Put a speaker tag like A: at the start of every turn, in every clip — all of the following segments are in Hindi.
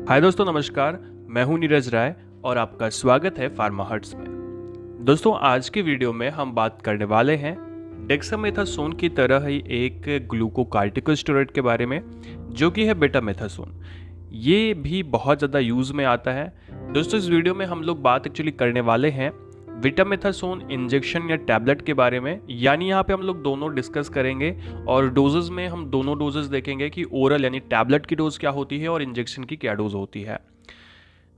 A: हाय दोस्तों, नमस्कार। मैं हूं नीरज राय और आपका स्वागत है फार्मा हर्ट्स में। दोस्तों, आज की वीडियो में हम बात करने वाले हैं डेक्सामेथासोन की तरह ही एक ग्लूकोकार्टिकोस्टेरॉइड के बारे में, जो कि है बेटामेथासोन। ये भी बहुत ज़्यादा यूज़ में आता है। दोस्तों, इस वीडियो में हम लोग बात एक्चुअली करने वाले हैं विटामेथासोन इंजेक्शन या टैबलेट के बारे में, यानी यहाँ पे हम लोग दोनों डिस्कस करेंगे और डोजेज में हम दोनों डोजेज देखेंगे कि ओरल यानी टैबलेट की डोज क्या होती है और इंजेक्शन की क्या डोज होती है।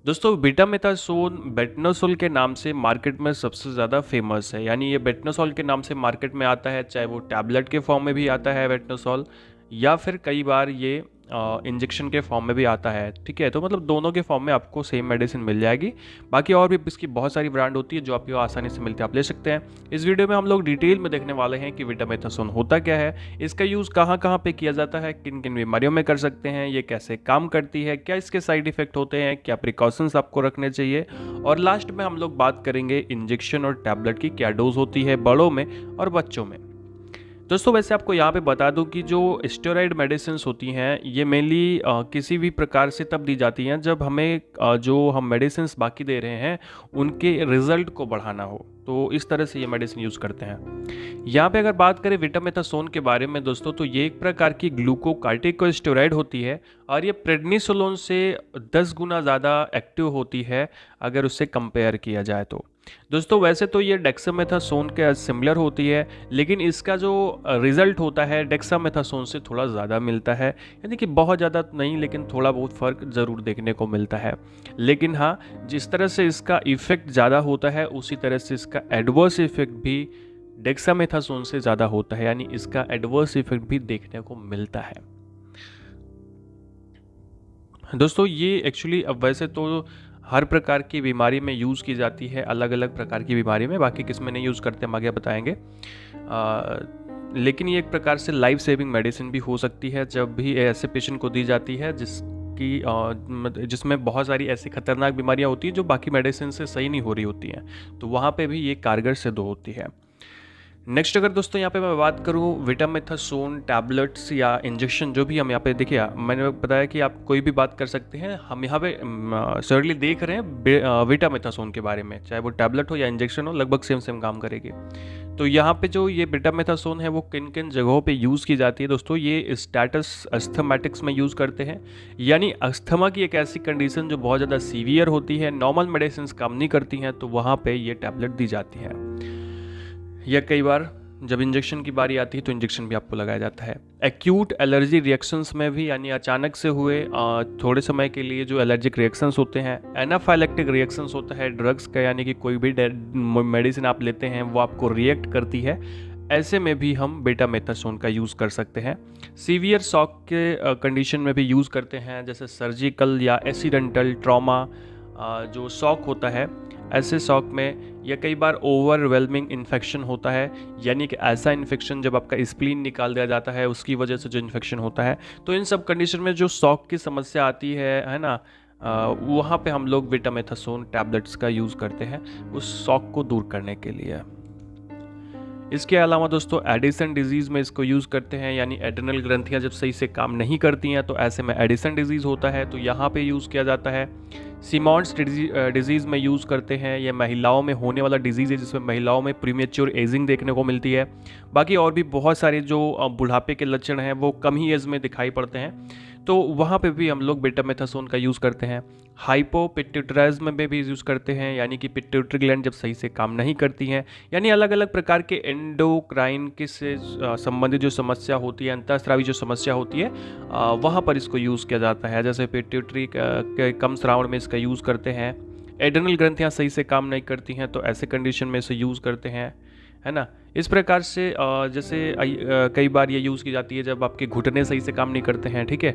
A: दोस्तों, बेटामेथासोन बेटनोसोल के नाम से मार्केट में सबसे ज़्यादा फेमस है, यानी ये बेटनोसोल के नाम से मार्केट में आता है, चाहे वो टैबलेट के फॉर्म में भी आता है बेटनोसोल, या फिर कई बार ये इंजेक्शन के फॉर्म में भी आता है। ठीक है, तो मतलब दोनों के फॉर्म में आपको सेम मेडिसिन मिल जाएगी। बाकी और भी इसकी बहुत सारी ब्रांड होती है जो आपको आसानी से मिलती है, आप ले सकते हैं। इस वीडियो में हम लोग डिटेल में देखने वाले हैं कि विटामेथासोन होता क्या है, इसका यूज़ कहाँ कहाँ पे किया जाता है, किन किन बीमारियों में कर सकते हैं, ये कैसे काम करती है, क्या इसके साइड इफेक्ट होते हैं, क्या प्रिकॉशंस आपको रखने चाहिए, और लास्ट में हम लोग बात करेंगे इंजेक्शन और टैबलेट की क्या डोज होती है बड़ों में और बच्चों में। दोस्तों, वैसे आपको यहाँ पे बता दूं कि जो स्टेरॉइड मेडिसिन होती हैं ये मेनली किसी भी प्रकार से तब दी जाती हैं जब हमें जो हम मेडिसिन बाकी दे रहे हैं उनके रिजल्ट को बढ़ाना हो, तो इस तरह से ये मेडिसिन यूज़ करते हैं। यहाँ पे अगर बात करें विटामेथासोन के बारे में दोस्तों, तो ये एक प्रकार की ग्लूकोकार्टिकोस्टेरॉइड होती है और ये प्रेडनिसोलोन से 10 गुना ज़्यादा एक्टिव होती है अगर उससे कंपेयर किया जाए तो। दोस्तों, वैसे तो ये डेक्सामेथासोन के सिमिलर होती है, लेकिन इसका जो रिजल्ट होता है डेक्सामेथासोन से थोड़ा ज़्यादा मिलता है, यानी कि बहुत ज़्यादा नहीं लेकिन थोड़ा बहुत फ़र्क ज़रूर देखने को मिलता है। लेकिन हाँ, जिस तरह से इसका इफ़ेक्ट ज़्यादा होता है उसी तरह से इसका एडवर्स इफ़ेक्ट भी डेक्सामेथासोन से ज़्यादा होता है, यानी इसका एडवर्स इफ़ेक्ट भी देखने को मिलता है। दोस्तों, ये एक्चुअली अब वैसे तो हर प्रकार की बीमारी में यूज़ की जाती है, अलग अलग प्रकार की बीमारी में, बाकी किस में नहीं यूज़ करते हम आगे बताएंगे। लेकिन ये एक प्रकार से लाइफ सेविंग मेडिसिन भी हो सकती है जब भी ऐसे पेशेंट को दी जाती है जिसमें बहुत सारी ऐसी खतरनाक बीमारियां होती हैं जो बाकी मेडिसिन से सही नहीं हो रही होती हैं, तो वहाँ पे भी ये कारगर सिद्ध होती है। नेक्स्ट अगर दोस्तों यहाँ पे मैं बात करूँ विटामेथासोन टैबलेट्स या इंजेक्शन, जो भी हम यहाँ पे देखिए, मैंने बताया कि आप कोई भी बात कर सकते हैं। हम यहाँ पे सरली देख रहे हैं विटामेथासोन के बारे में, चाहे वो टैबलेट हो या इंजेक्शन हो, लगभग सेम सेम काम करेगी। तो यहाँ पे जो ये विटामेथासोन है वो किन किन जगहों पे यूज़ की जाती है दोस्तों, ये स्टेटस अस्थमैटिक्स में यूज़ करते हैं, यानी अस्थमा की एक ऐसी कंडीशन जो बहुत ज़्यादा सीवियर होती है, नॉर्मल मेडिसिन काम नहीं करती हैं, तो वहाँ पे ये टैबलेट दी जाती है। या कई बार जब इंजेक्शन की बारी आती है तो इंजेक्शन भी आपको लगाया जाता है। एक्यूट एलर्जी रिएक्शंस में भी, यानी अचानक से हुए थोड़े समय के लिए जो एलर्जिक रिएक्शंस होते हैं, एनाफाइलेक्टिक रिएक्शंस होता है ड्रग्स का, यानी कि कोई भी मेडिसिन आप लेते हैं वो आपको रिएक्ट करती है, ऐसे में भी हम बेटामेथासोन का यूज़ कर सकते हैं। सीवियर शॉक के कंडीशन में भी यूज़ करते हैं, जैसे सर्जिकल या एक्सीडेंटल ट्रॉमा जो शॉक होता है, ऐसे शॉक में, या कई बार ओवरवेलमिंग इन्फेक्शन होता है, यानी कि ऐसा इन्फेक्शन जब आपका स्प्लीन निकाल दिया जाता है उसकी वजह से जो इन्फेक्शन होता है, तो इन सब कंडीशन में जो शॉक की समस्या आती है ना, वहाँ पे हम लोग विटामेथासोन टैबलेट्स का यूज़ करते हैं उस शॉक को दूर करने के लिए। इसके अलावा दोस्तों एडिसन डिजीज़ में इसको यूज़ करते हैं, यानी एड्रेनल ग्रंथियां जब सही से काम नहीं करती हैं तो ऐसे में एडिसन डिजीज़ होता है, तो यहाँ पे यूज़ किया जाता है। सीमॉन्स डिजीज़ में यूज़ करते हैं, यह महिलाओं में होने वाला डिजीज़ है जिसमें महिलाओं में प्रीमेच्योर एजिंग देखने को मिलती है। बाकी और भी बहुत सारे जो बुढ़ापे के लक्षण हैं वो कम ही एज में दिखाई पड़ते हैं, तो वहाँ पे भी हम लोग बेटामेथासोन का यूज़ करते हैं। हाइपोपिट्यूटराइज्म में भी यूज़ करते हैं, यानी कि पिट्यूटरी ग्लैंड जब सही से काम नहीं करती हैं, यानी अलग अलग प्रकार के एंडोक्राइन के से संबंधित जो समस्या होती है, अंतःस्रावी जो समस्या होती है, वहाँ पर इसको यूज़ किया जाता है। जैसे पिट्यूटरी के कम स्राव में इसका यूज़ करते हैं, एड्रेनल ग्रंथियाँ सही से काम नहीं करती हैं तो ऐसे कंडीशन में इसे यूज़ करते हैं, है ना। इस प्रकार से जैसे कई बार ये यूज़ की जाती है जब आपके घुटने सही से काम नहीं करते हैं, ठीक है,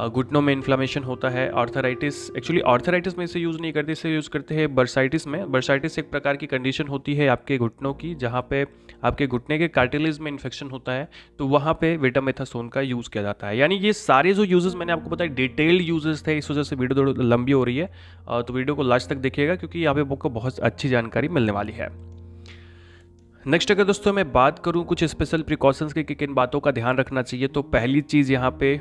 A: घुटनों में इन्फ्लामेशन होता है, आर्थराइटिस, एक्चुअली आर्थराइटिस में इसे यूज़ नहीं करते, इसे यूज़ करते हैं बर्साइटिस में। बर्साइटिस एक प्रकार की कंडीशन होती है आपके घुटनों की, जहाँ पे आपके घुटने के कार्टिलेज में इन्फेक्शन होता है, तो वहाँ पे विटामेथासोन का यूज़ किया जाता है। यानी ये सारे जो यूजेस मैंने आपको बताया डिटेल्ड यूजेस थे, इस वजह से वीडियो थोड़ी लंबी हो रही है, तो वीडियो को लास्ट तक देखिएगा क्योंकि यहाँ पे आपको बहुत अच्छी जानकारी मिलने वाली है। नेक्स्ट अगर दोस्तों मैं बात करूँ कुछ स्पेशल प्रिकॉशंस की किन बातों का ध्यान रखना चाहिए, तो पहली चीज़ यहाँ पे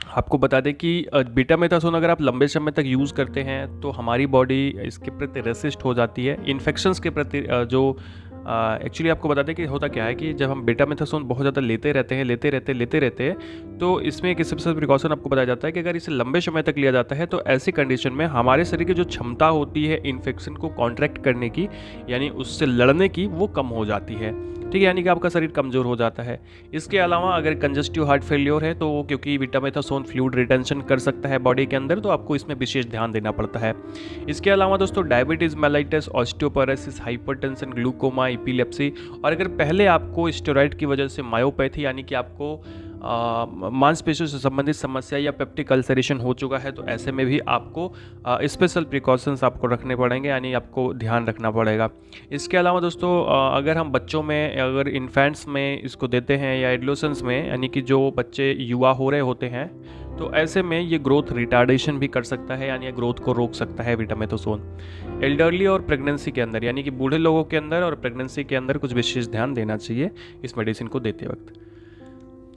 A: आपको बता दें कि बीटामेथासोन अगर आप लंबे समय तक यूज़ करते हैं तो हमारी बॉडी इसके प्रति रेसिस्ट हो जाती है इन्फेक्शंस के प्रति। जो एक्चुअली आपको बता दें कि होता क्या है कि जब हम बीटामेथासोन बहुत ज़्यादा लेते रहते हैं तो इसमें एक स्पेशल प्रिकॉशन आपको बताया जाता है कि अगर इसे लंबे समय तक लिया जाता है तो ऐसी कंडीशन में हमारे शरीर की जो क्षमता होती है इन्फेक्शन को कॉन्ट्रैक्ट करने की, यानी उससे लड़ने की, वो कम हो जाती है। ठीक है, यानी कि आपका शरीर कमज़ोर हो जाता है। इसके अलावा अगर कंजस्टिव हार्ट फेलियर है तो क्योंकि बीटामेथासोन फ्लूइड रिटेंशन कर सकता है बॉडी के अंदर, तो आपको इसमें विशेष ध्यान देना पड़ता है। इसके अलावा दोस्तों diabetes mellitus, osteoporosis, hypertension, glaucoma, epilepsy, और अगर पहले आपको स्टेरॉइड की वजह से मायोपैथी यानी कि आपको मांसपेशियों से संबंधित समस्या या पेप्टिक अल्सरेशन हो चुका है, तो ऐसे में भी आपको स्पेशल प्रिकॉशंस आपको रखने पड़ेंगे, यानी आपको ध्यान रखना पड़ेगा। इसके अलावा दोस्तों अगर हम बच्चों में, अगर इन्फेंट्स में इसको देते हैं या एडोलेसेंस में, यानी कि जो बच्चे युवा हो रहे होते हैं, तो ऐसे में ये ग्रोथ रिटार्डेशन भी कर सकता है, यानी ग्रोथ को रोक सकता है बीटामेथासोन। एल्डरली और प्रेगनेंसी के अंदर, यानी कि बूढ़े लोगों के अंदर और प्रेगनेंसी के अंदर कुछ विशेष ध्यान देना चाहिए इस मेडिसिन को देते वक्त।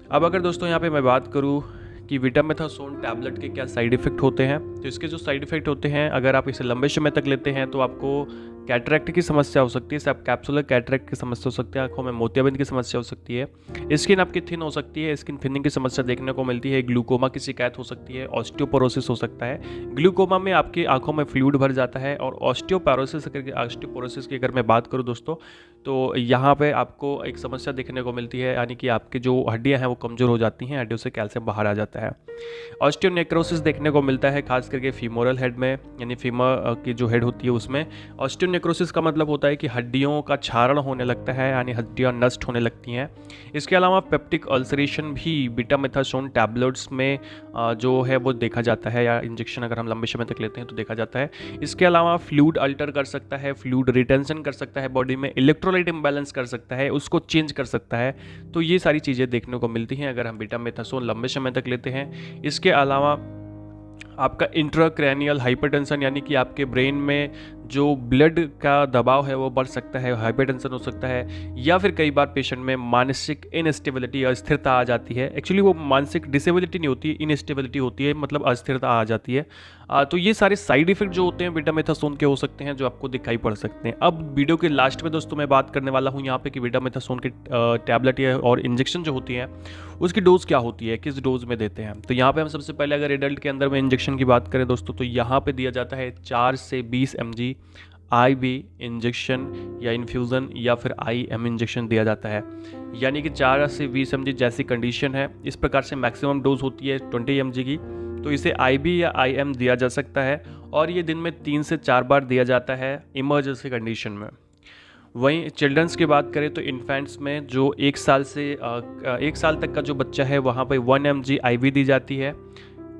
A: अब अगर दोस्तों यहाँ पे मैं बात करूँ कि बीटामेथासोन टैबलेट के क्या साइड इफ़ेक्ट होते हैं, तो इसके जो साइड इफ़ेक्ट होते हैं, अगर आप इसे लंबे समय तक लेते हैं तो आपको कैटरैक्ट की समस्या हो सकती है, इससे आप कैप्सुलर कैटरैक्ट की समस्या हो सकती है, आंखों में मोतियाबिंद की समस्या हो सकती है, स्किन आपकी थिन हो सकती है, स्किन थिनिंग की समस्या देखने को मिलती है, ग्लूकोमा की शिकायत हो सकती है, ऑस्टियोपोरोसिस हो सकता है। ग्लूकोमा में आपकी आंखों में फ्लूइड भर जाता है, और ऑस्टियोपोरोसिस की अगर मैं बात करूँ दोस्तों, तो यहाँ पे आपको एक समस्या देखने को मिलती है, यानी कि आपकी जो हड्डियाँ हैं वो कमज़ोर हो जाती हैं, हड्डियों से कैल्शियम बाहर आ जाता है। ऑस्टियोनेक्रोसिस देखने को मिलता है खास करके फीमोरल हेड में, यानी फीमर की जो हेड होती है उसमें। ऑस्टियोनेक्रोसिस का मतलब होता है कि हड्डियों का क्षारण होने लगता है, यानी हड्डियां नष्ट होने लगती हैं। इसके अलावा पेप्टिक अल्सरेशन भी बीटामेथासोन टैबलेट्स में जो है वो देखा जाता है, या इंजेक्शन अगर हम लंबे समय तक लेते हैं तो देखा जाता है। इसके अलावा फ्लूइड अल्टर कर सकता है, फ्लूइड रिटेंशन कर सकता है बॉडी में, इलेक्ट्रोलाइट इम्बैलेंस कर सकता है, उसको चेंज कर सकता है। तो ये सारी चीज़ें देखने को मिलती हैं अगर हम बीटामेथासोन लंबे समय तक लेते हैं। इसके अलावा आपका इंट्राक्रैनियल हाइपरटेंशन, यानी कि आपके ब्रेन में जो ब्लड का दबाव है वो बढ़ सकता है, हाइपरटेंशन हो सकता है, या फिर कई बार पेशेंट में मानसिक इनस्टेबिलिटी, अस्थिरता आ जाती है। एक्चुअली वो मानसिक डिसेबिलिटी नहीं होती है, इनस्टेबिलिटी होती है, मतलब अस्थिरता आ जाती है। तो ये सारे साइड इफेक्ट जो होते हैं बीटामेथासोन के हो सकते हैं, जो आपको दिखाई पड़ सकते हैं। अब वीडियो के लास्ट में दोस्तों मैं बात करने वाला हूँ यहाँ पे कि बीटामेथासोन की टैबलेट या और इंजेक्शन जो होती है उसकी डोज क्या होती है, किस डोज में देते हैं। तो यहाँ पे हम सबसे पहले अगर एडल्ट के अंदर में इंजेक्शन की बात करें दोस्तों, तो यहाँ पे दिया जाता है 4 से 20 mg IV इंजेक्शन या इन्फ्यूज़न या फिर IM इंजेक्शन दिया जाता है, यानी कि 4 से 20 mg जैसी कंडीशन है। इस प्रकार से मैक्सिमम डोज होती है 20 mg की, तो इसे IV या IM दिया जा सकता है, और ये दिन में 3 से 4 बार दिया जाता है इमरजेंसी कंडीशन में। वहीं चिल्ड्रंस की बात करें तो इन्फेंट्स में जो 1 साल तक का जो बच्चा है वहाँ पर 1 mg IV दी जाती है।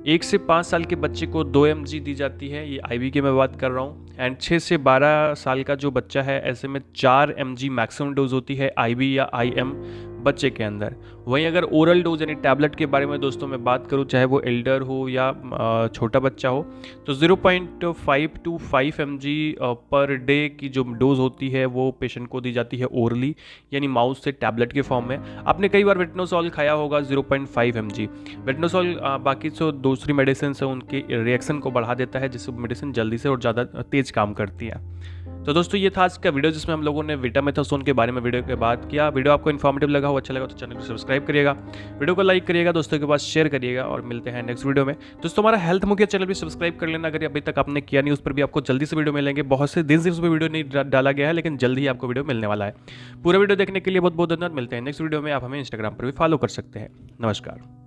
A: 1 से 5 साल के बच्चे को 2 mg दी जाती है, ये IV की मैं बात कर रहा हूँ। एंड 6 से 12 साल का जो बच्चा है ऐसे में 4 mg मैक्सिमम डोज होती है IV या IM बच्चे के अंदर। वहीं अगर ओरल डोज यानी टैबलेट के बारे में दोस्तों मैं बात करूं, चाहे वो एल्डर हो या छोटा बच्चा हो, तो 0.5 to 5 mg पर डे की जो डोज होती है वो पेशेंट को दी जाती है ओरली, यानी माउथ से टैबलेट के फॉर्म में। आपने कई बार वेटनोसॉल खाया होगा 0.5 mg। वेटनोसॉल बाकी जो दूसरी मेडिसिन है उनके रिएक्शन को बढ़ा देता है, जिससे मेडिसिन जल्दी से और ज़्यादा तेज काम करती है। तो दोस्तों ये था आज का वीडियो जिसमें हम लोगों ने बीटामेथासोन के बारे में वीडियो के बात किया। वीडियो आपको इन्फॉर्मेटिव लगा हो, अच्छा लगा तो चैनल को सब्सक्राइब करिएगा, वीडियो को लाइक करिएगा, दोस्तों के पास शेयर करिएगा, और मिलते हैं नेक्स्ट वीडियो में। दोस्तों हमारा हेल्थ मुखिया चैनल भी सब्सक्राइब कर लेना अगर अभी तक आपने किया नहीं, उस पर भी आपको जल्दी से वीडियो मिलेंगे। बहुत से दिन से उस पर वीडियो नहीं डाला गया है, लेकिन जल्दी ही आपको वीडियो मिलने वाला है। पूरा वीडियो देखने के लिए बहुत बहुत धन्यवाद। मिलते हैं नेक्स्ट वीडियो में। आप हमें इंस्टाग्राम पर भी फॉलो कर सकते हैं। नमस्कार।